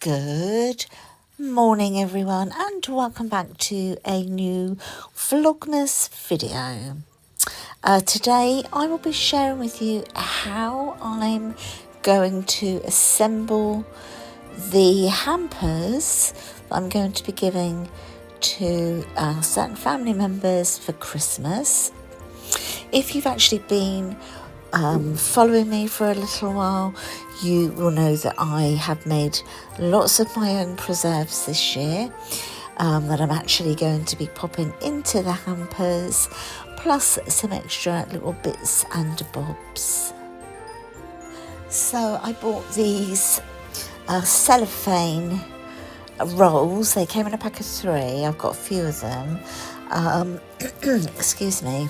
Good morning everyone, and welcome back to a new Vlogmas video. Today I will be sharing with you how I'm going to assemble the hampers that I'm going to be giving to certain family members for Christmas. If you've actually been following me for a little while, you will know that I have made lots of my own preserves this year that I'm actually going to be popping into the hampers, plus some extra little bits and bobs. So I bought these cellophane rolls. They came in a pack of 3. I've got a few of them. Excuse me.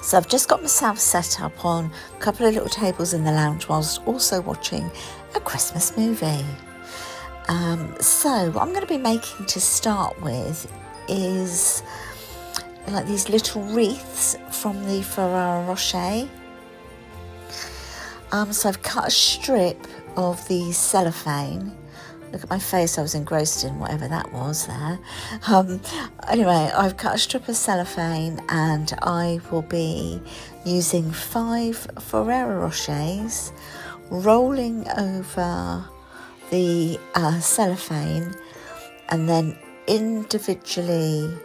So I've just got myself set up on a couple of little tables in the lounge whilst also watching a Christmas movie. So what I'm going to be making to start with is like these little wreaths from the Ferrero Rocher. So I've cut a strip of the cellophane. Look at my face, I was engrossed in whatever that was there. Anyway, I've cut a strip of cellophane and I will be using 5 Ferrero Rochers, rolling over the cellophane and then individually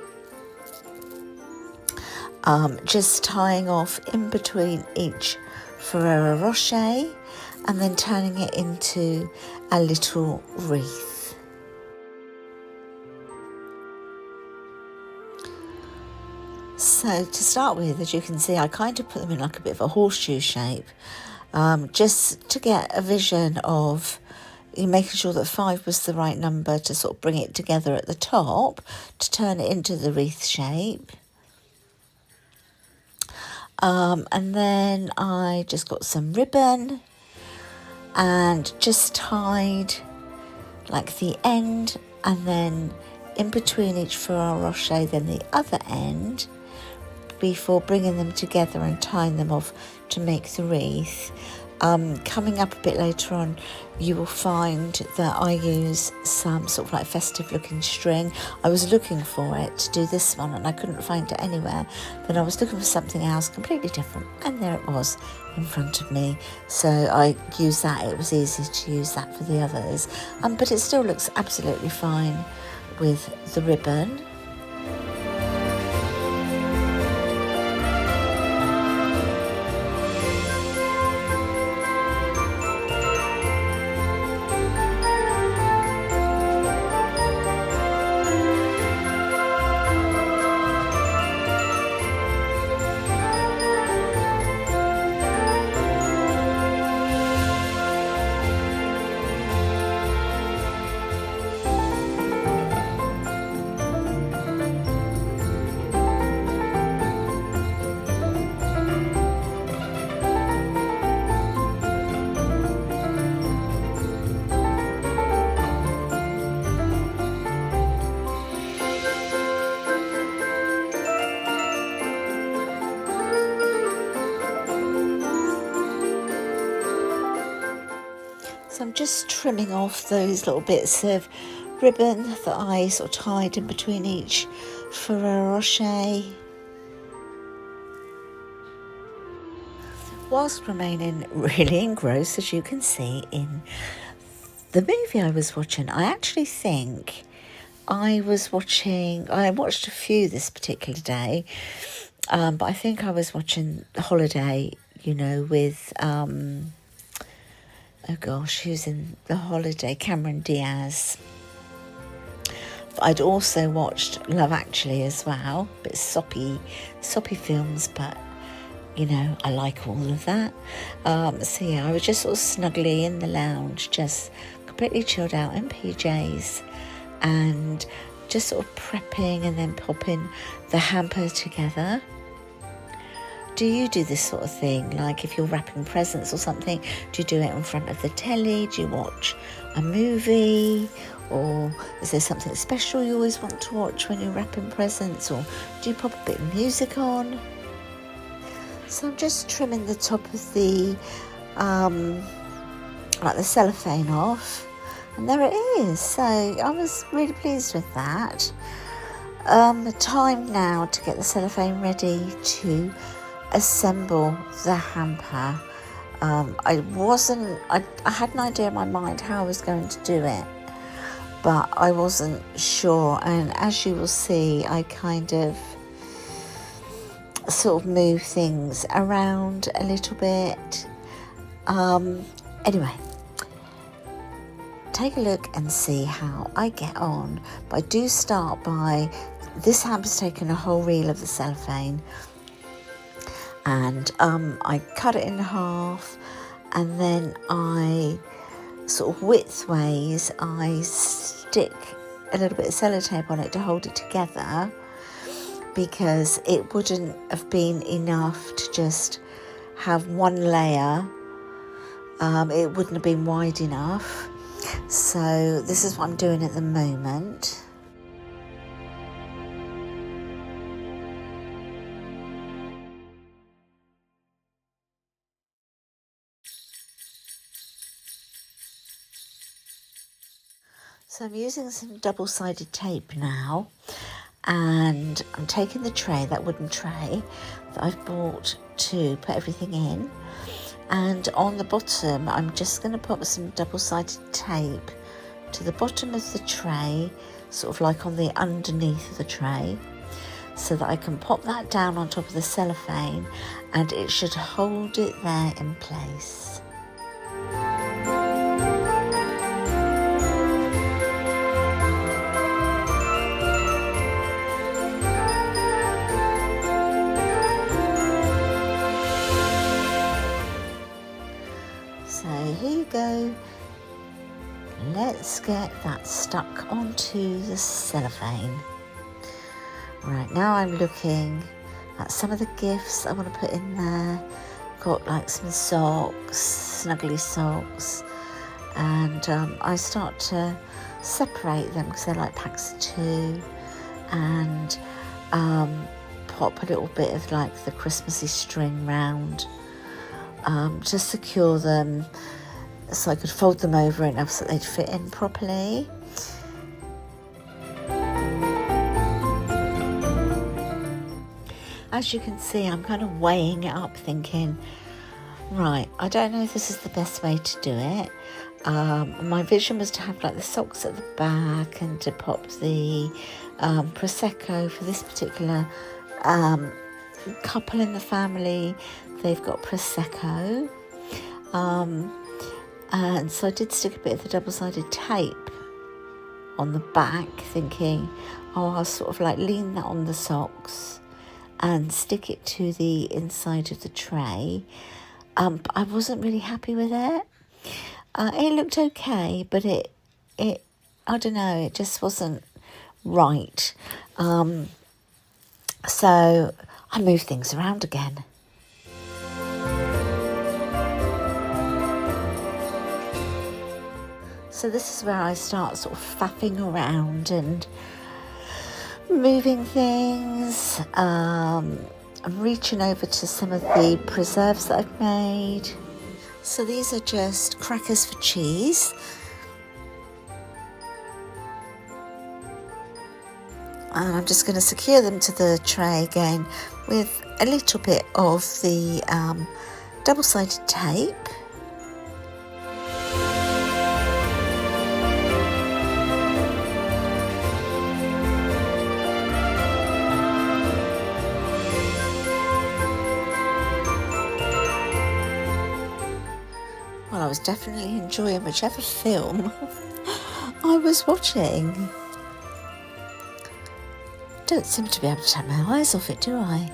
just tying off in between each Ferrero Rocher and then turning it into a little wreath. So to start with, as you can see, I kind of put them in like a bit of a horseshoe shape, just to get a vision of making sure that 5 was the right number to sort of bring it together at the top to turn it into the wreath shape. And then I just got some ribbon and just tied like the end and then in between each Ferrero Rocher then the other end before bringing them together and tying them off to make the wreath. Coming up a bit later on, you will find that I use some sort of like festive looking string. I was looking for it to do this one and I couldn't find it anywhere. Then I was looking for something else completely different and there it was in front of me. So I used that. It was easy to use that for the others. But it still looks absolutely fine with the ribbon. So I'm just trimming off those little bits of ribbon that I sort of tied in between each Ferrero Rocher, whilst remaining really engrossed, as you can see, in the movie I was watching. I actually think I watched a few this particular day, but I think I was watching The Holiday, with oh gosh, who's in The Holiday? Cameron Diaz. But I'd also watched Love Actually as well. A bit soppy films, but I like all of that. So yeah, I was just sort of snugly in the lounge, just completely chilled out in PJs and just sort of prepping and then popping the hamper together. Do you do this sort of thing? Like if you're wrapping presents or something, do you do it in front of the telly? Do you watch a movie? Or is there something special you always want to watch when you're wrapping presents? Or do you pop a bit of music on? So I'm just trimming the top of the like the cellophane off, And there it is. So I was really pleased with that. Time now to get the cellophane ready to assemble the hamper. I had an idea in my mind how I was going to do it, but I wasn't sure. And as you will see, I kind of sort of move things around a little bit. Anyway, take a look and see how I get on. But I do start by, this hamper's taken a whole reel of the cellophane, and I cut it in half, and then I sort of widthways I stick a little bit of sellotape on it to hold it together, because it wouldn't have been enough to just have one layer. It wouldn't have been wide enough. So this is what I'm doing at the moment. So I'm using some double-sided tape now, and I'm taking the tray, that wooden tray that I've bought to put everything in, and on the bottom I'm just going to put some double-sided tape to the bottom of the tray, sort of like on the underneath of the tray, so that I can pop that down on top of the cellophane and it should hold it there in place. So here you go. Let's get that stuck onto the cellophane. Right, now I'm looking at some of the gifts I want to put in there. Got like some socks, snuggly socks, and I start to separate them because they're like packs of 2, and pop a little bit of like the Christmassy string round to secure them, so I could fold them over enough so they'd fit in properly. As you can see, I'm kind of weighing it up, thinking, right, I don't know if this is the best way to do it. My vision was to have like the socks at the back and to pop the Prosecco for this particular couple in the family. They've got Prosecco. And so I did stick a bit of the double-sided tape on the back, thinking, oh, I'll sort of like lean that on the socks and stick it to the inside of the tray. But I wasn't really happy with it. It looked okay, but it I don't know, it just wasn't right. So I moved things around again. So this is where I start sort of faffing around and moving things. I'm reaching over to some of the preserves that I've made. So these are just crackers for cheese. And I'm just going to secure them to the tray again with a little bit of the double-sided tape. Well, I was definitely enjoying whichever film I was watching. Don't seem to be able to take my eyes off it, do I?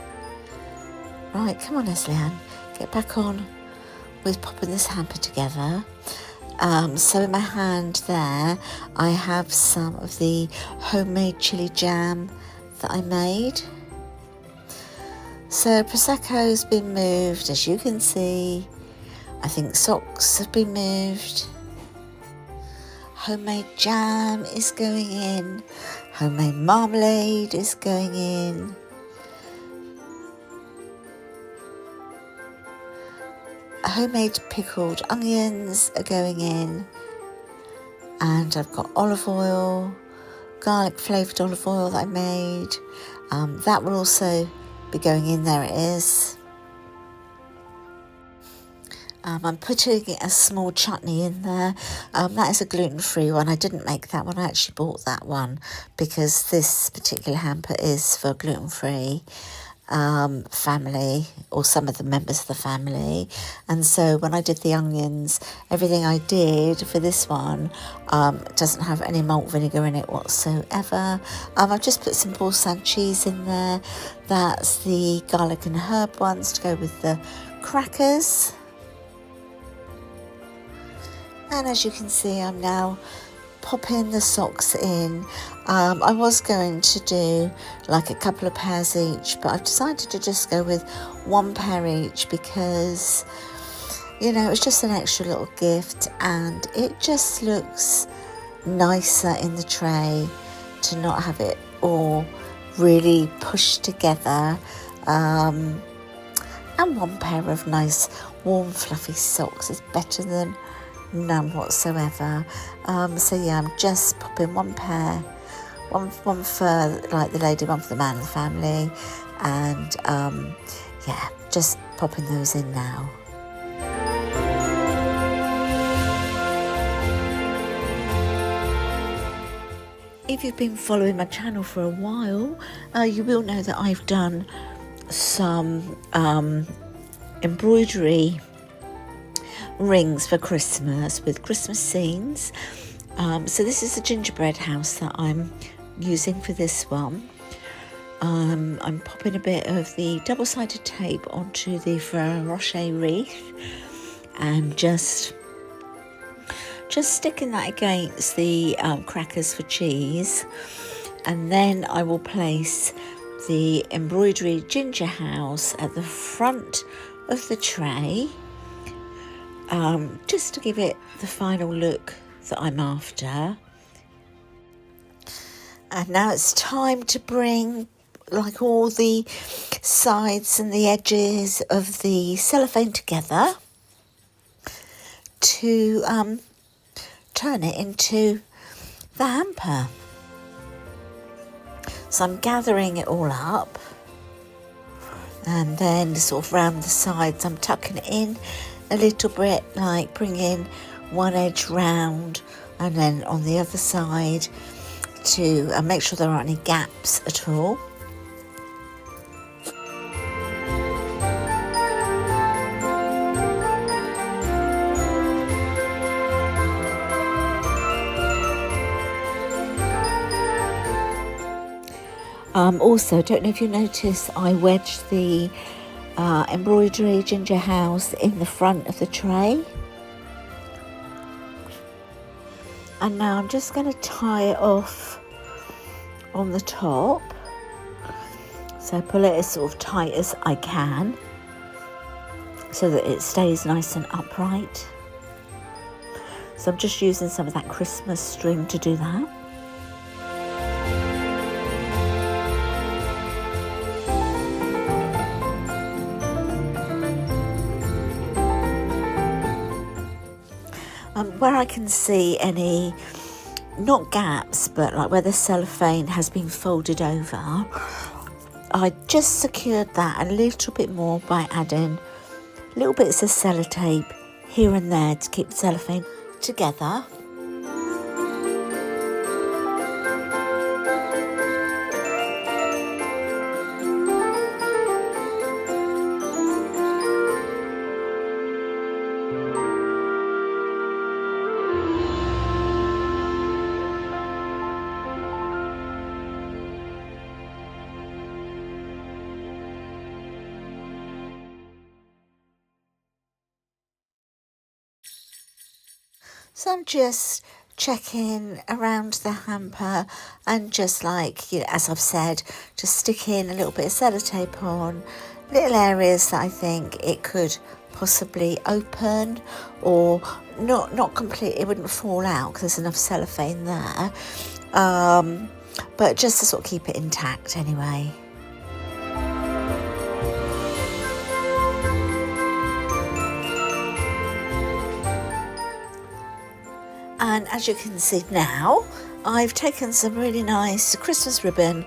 Right, come on, Lesleyanne, get back on with popping this hamper together. So in my hand there, I have some of the homemade chili jam that I made. So Prosecco's been moved, as you can see. I think socks have been moved. Homemade jam is going in. Homemade marmalade is going in. Homemade pickled onions are going in. And I've got olive oil, garlic flavoured olive oil that I made. That will also be going in there, it is. I'm putting a small chutney in there. That is a gluten-free one. I didn't make that one, I actually bought that one because this particular hamper is for gluten-free family, or some of the members of the family. And so when I did the onions, everything I did for this one doesn't have any malt vinegar in it whatsoever. I've just put some Boursin cheese in there. That's the garlic and herb ones to go with the crackers. And as you can see, I'm now popping the socks in. I was going to do like a couple of pairs each, but I've decided to just go with one pair each because, you know, it's just an extra little gift and it just looks nicer in the tray to not have it all really pushed together. And one pair of nice warm fluffy socks is better than none whatsoever. So yeah, I'm just popping one pair, one for like the lady, one for the man of the family, and yeah, just popping those in now. If you've been following my channel for a while, you will know that I've done some embroidery rings for Christmas with Christmas scenes. So this is the gingerbread house that I'm using for this one. I'm popping a bit of the double-sided tape onto the Ferrero Rocher wreath and just sticking that against the crackers for cheese, and then I will place the embroidery ginger house at the front of the tray, just to give it the final look that I'm after. And now it's time to bring like all the sides and the edges of the cellophane together to turn it into the hamper. So I'm gathering it all up, and then sort of round the sides I'm tucking it in a little bit, like bringing one edge round and then on the other side to make sure there aren't any gaps at all. Also, don't know if you notice, I wedged the embroidery ginger house in the front of the tray. And now I'm just going to tie it off on the top. So pull it as sort of tight as I can so that it stays nice and upright. So I'm just using some of that Christmas string to do that. Where I can see any, not gaps, but like where the cellophane has been folded over, I just secured that a little bit more by adding little bits of sellotape here and there to keep the cellophane together. So I'm just checking around the hamper and just like, you know, as I've said, just sticking a little bit of sellotape on little areas that I think it could possibly open, or not completely, it wouldn't fall out because there's enough cellophane there, but just to sort of keep it intact anyway. And as you can see now, I've taken some really nice Christmas ribbon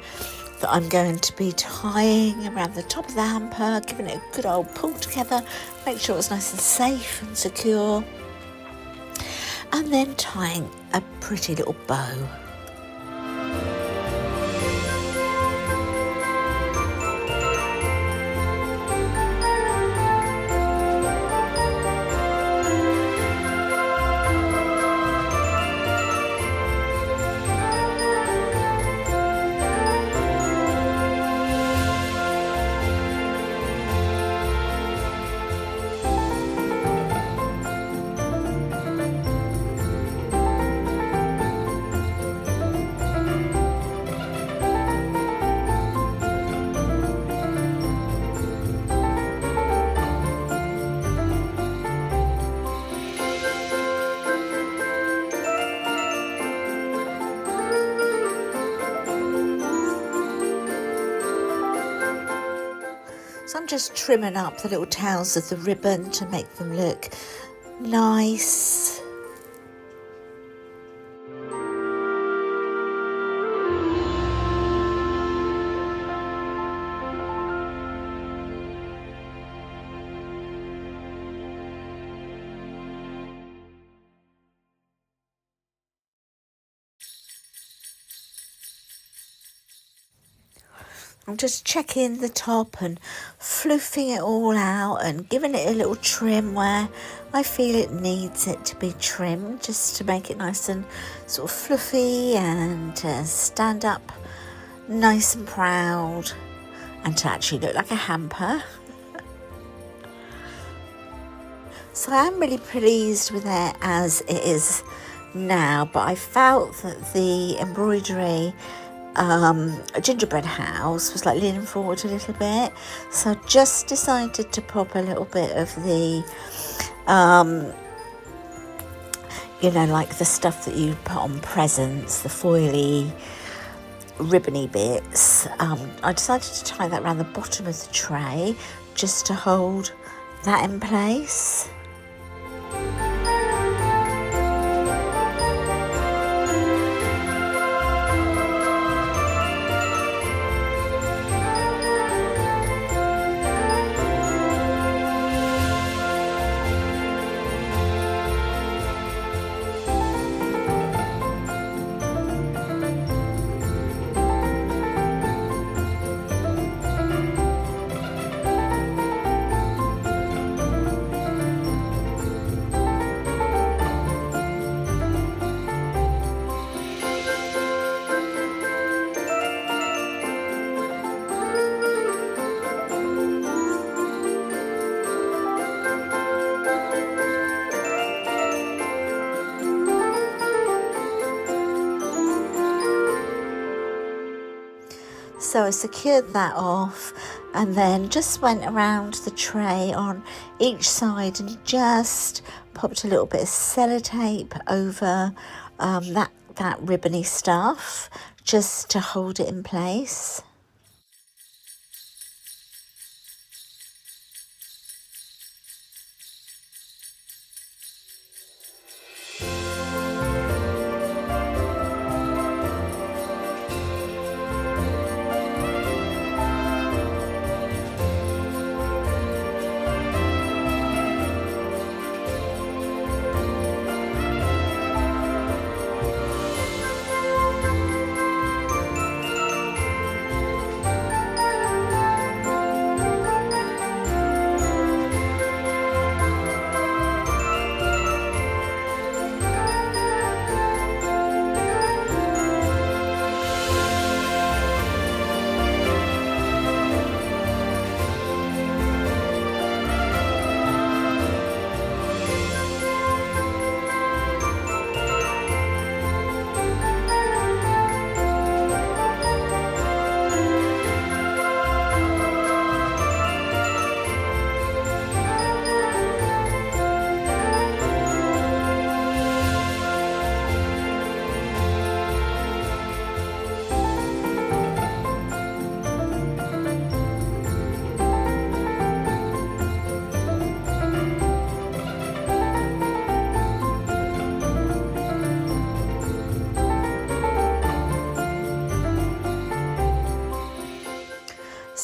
that I'm going to be tying around the top of the hamper, giving it a good old pull together, make sure it's nice and safe and secure, and then tying a pretty little bow. So I'm just trimming up the little tails of the ribbon to make them look nice. I'm just checking the top and fluffing it all out and giving it a little trim where I feel it needs it to be trimmed, just to make it nice and sort of fluffy and stand up nice and proud and to actually look like a hamper. So I am really pleased with it as it is now, but I felt that the embroidery gingerbread house was like leaning forward a little bit, so I just decided to pop a little bit of the you know, like the stuff that you put on presents, the foily ribbony bits. I decided to tie that around the bottom of the tray just to hold that in place. So I secured that off and then just went around the tray on each side and just popped a little bit of sellotape over that ribbony stuff just to hold it in place.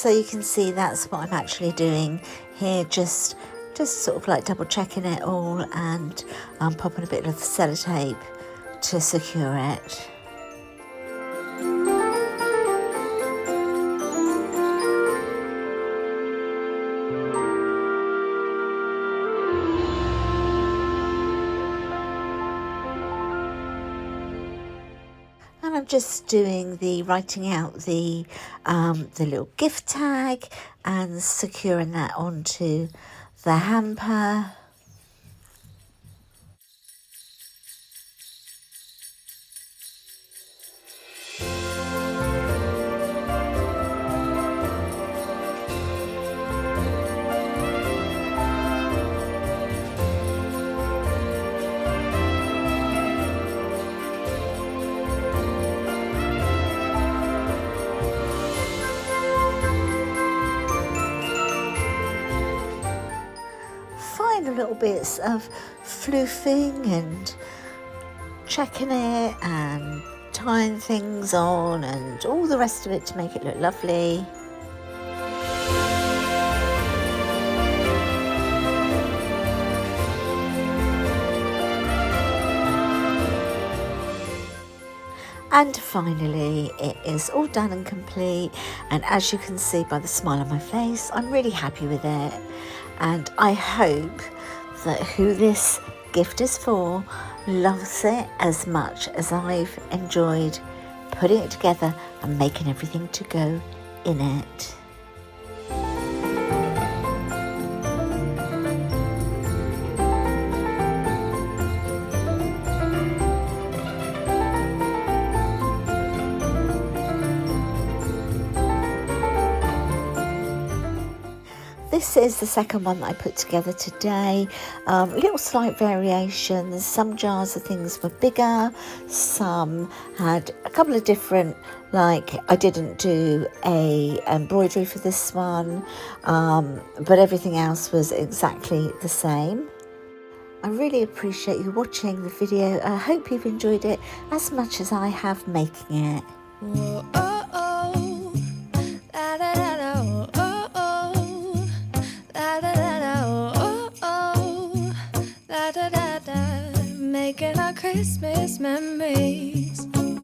So you can see that's what I'm actually doing here, just sort of like double checking it all, and popping a bit of sellotape to secure it. And I'm just doing the writing out the little gift tag and securing that onto the hamper. Final little bits of floofing and checking it and tying things on and all the rest of it to make it look lovely. And finally, it is all done and complete, and as you can see by the smile on my face, I'm really happy with it, and I hope that who this gift is for loves it as much as I've enjoyed putting it together and making everything to go in it. This is the second one that I put together today. Little slight variations. Some jars of things were bigger, some had a couple of different, like I didn't do a embroidery for this one, but everything else was exactly the same. I really appreciate you watching the video. I hope you've enjoyed it as much as I have making it. Whoa, oh, oh. La, da, da, da, oh, oh, oh. La, da, da, da, oh, oh, oh. La, da, da, da. Making our Christmas memories.